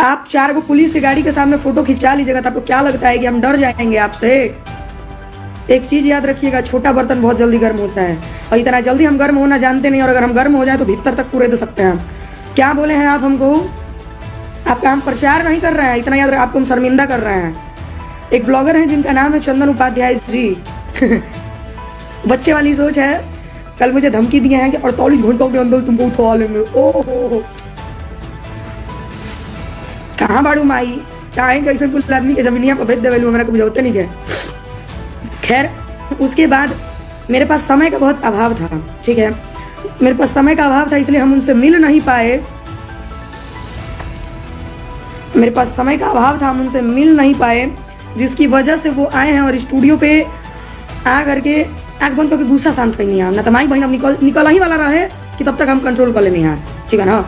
आप 4 गो पुलिस की गाड़ी के सामने फोटो खिंचा लीजिएगा तो आपको क्या लगता है कि हम डर जाएंगे आपसे? एक चीज याद रखिएगा, छोटा बर्तन बहुत जल्दी गर्म होता है और इतना जल्दी हम गर्म होना जानते नहीं, और अगर हम गर्म हो जाए तो भीतर तक पूरे दे सकते हैं। क्या बोले हैं आप हमको? आपका हम प्रचार नहीं कर रहे हैं, इतना याद रहे, आपको हम शर्मिंदा कर रहे हैं। एक ब्लॉगर है जिनका नाम है चंदन उपाध्याय जी। बच्चे वाली सोच है। कल मुझे धमकी दिए हैं कि 48 घंटों के अंदर तुमको उठवा लेंगे। ओहो, कहाँ बाड़ू माई, कहाँ है कैसे कुल आदमी के जमीनिया पर भेज देवे, मेरा कुछ होते नहीं है। खैर, उसके बाद मेरे पास समय का बहुत अभाव था, ठीक है, मेरे पास समय का अभाव था, इसलिए हम उनसे मिल नहीं पाए। मेरे पास समय का अभाव था, हम उनसे मिल नहीं पाए, जिसकी वजह से वो आए हैं और स्टूडियो पे आ करके आँख बंद करके गुस्सा शांत करनी है। ना तो माई बहन अब निकल ही वाला रहे कि तब तक हम कंट्रोल कर लेनी है, ठीक है ना।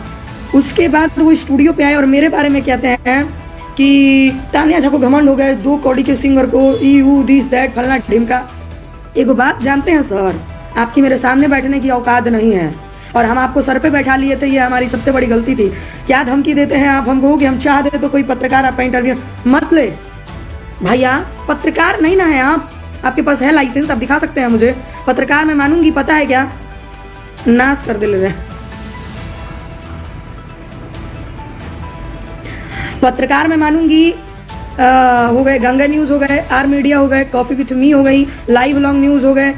उसके बाद वो स्टूडियो पे आए और मेरे बारे में कहते हैं कि तानिया झा को घमंड हो गए, 2 कौड़ी के सिंगर को यू दिस दैट फलना ढिमका। एक बात जानते हैं सर, आपकी मेरे सामने बैठने की औकात नहीं है और हम आपको सर पे बैठा लिए थे, ये हमारी सबसे बड़ी गलती थी। क्या धमकी देते हैं आप हमको कि हम चाह दे तो कोई पत्रकार आपका इंटरव्यू मत ले? भैया पत्रकार नहीं ना है आप, आपके पास है लाइसेंस, आप दिखा सकते हैं मुझे। पत्रकार मैं मानूंगी, पता है क्या, नाश कर दे रहे। पत्रकार मैं मानूंगी, हो गए गंगा न्यूज हो गए, आर मीडिया हो गए, कॉफी विथ मी हो गई, लाइव लॉन्ग न्यूज हो गए,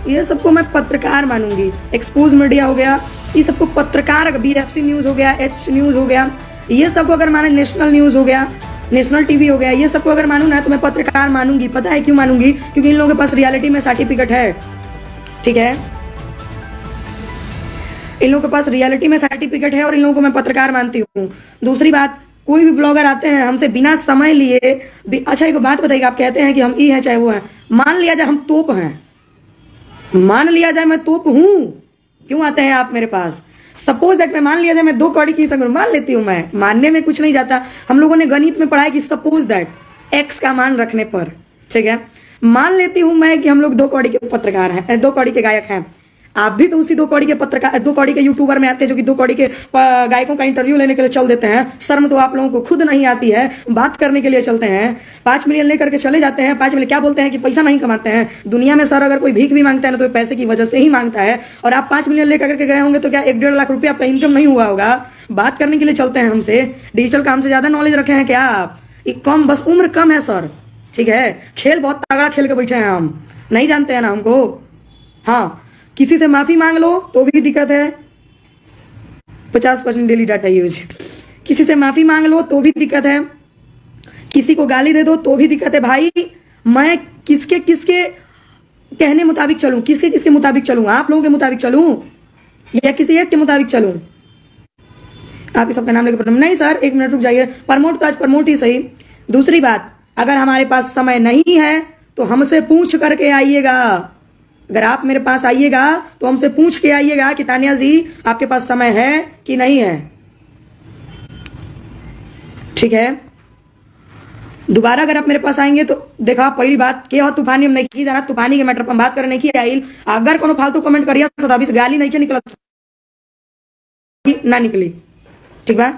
ये सबको मैं पत्रकार मानूंगी। एक्सपोज मीडिया हो गया, ये सबको पत्रकार, BFC न्यूज हो गया, H न्यूज हो गया, ये सबको अगर माने, नेशनल न्यूज हो गया, नेशनल टीवी हो गया, ये सबको अगर मानू ना तो मैं पत्रकार मानूंगी। पता है क्यों मानूंगी? क्योंकि इन लोगों के पास रियलिटी में सर्टिफिकेट है, ठीक है, इन लोगों के पास रियलिटी में सर्टिफिकेट है और इन लोगों को मैं पत्रकार मानती हूँ। दूसरी बात, कोई भी ब्लॉगर आते हैं हमसे बिना समय लिए अच्छा एक बात बताइए, आप कहते हैं कि हम ई हैं चाहे वो हैं, मान लिया जाए हम तोप हैं, मान लिया जाए मैं तोप हूं, क्यों आते हैं आप मेरे पास? सपोज दैट मैं मान लिया जाए मैं 2 कौड़ी की संग मान लेती हूँ, मैं मानने में कुछ नहीं जाता। हम लोगों ने गणित में पढ़ा कि सपोज दैट x का मान रखने पर, ठीक है, मान लेती हूं मैं कि हम लोग 2 कौड़ी के पत्रकार हैं, 2 कौड़ी के गायक हैं। आप भी तो उसी 2 कौड़ी के पत्रकार, 2 कौड़ी के यूट्यूबर में आते हैं जो कि 2 कौड़ी के गायकों का इंटरव्यू लेने के लिए चल देते हैं। शर्म तो आप लोगों को खुद नहीं आती है, बात करने के लिए चलते हैं, 5 मिलियन लेकर के चले जाते हैं। 5 मिलियन क्या बोलते हैं कि पैसा नहीं कमाते हैं दुनिया में सर, अगर कोई भीख भी मांगता है ना तो पैसे की वजह से ही मांगता है, और आप 5 मिलियन लेकर के गए होंगे तो क्या 1-1.5 लाख रुपया आपका इनकम नहीं हुआ होगा? बात करने के लिए चलते हैं हमसे, डिजिटल काम से ज्यादा नॉलेज रखे हैं क्या आप? कम, बस उम्र कम है सर, ठीक है, खेल बहुत तगड़ा खेल के बैठे हैं हम, नहीं जानते हैं ना हमको। हाँ, किसी से माफी मांग लो तो भी दिक्कत है, 50% डेली डाटा यूज, किसी से माफी मांग लो तो भी दिक्कत है, किसी को गाली दे दो तो भी दिक्कत है। भाई मैं किसके किसके कहने मुताबिक चलूं, किसके किसके मुताबिक चलूं? आप लोगों के मुताबिक चलूं या किसी एक के मुताबिक चलूं? आप सबका नाम लेकर नहीं सर, 1 मिनट रुक जाइए, प्रमोट तो आज प्रमोट ही सही। दूसरी बात, अगर हमारे पास समय नहीं है तो हमसे पूछ करके आइएगा। अगर आप मेरे पास आइएगा तो हमसे पूछ के आइएगा कि तानिया जी आपके पास समय है कि नहीं है, ठीक है। दोबारा अगर आप मेरे पास आएंगे तो देखा, पहली बात के हो तूफानी हम नहीं जाना, तूफानी के मैटर पर हम बात करने की आई। अगर कोनो फालतू कमेंट करिए तो अभी से गाली नहीं के निकल ना निकली, ठीक बा।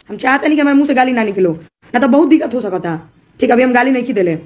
हम चाहते नहीं कि हमारे मुंह से गाली ना निकलो, ना तो बहुत दिक्कत हो सकता, ठीक। अभी हम गाली नहीं की देले।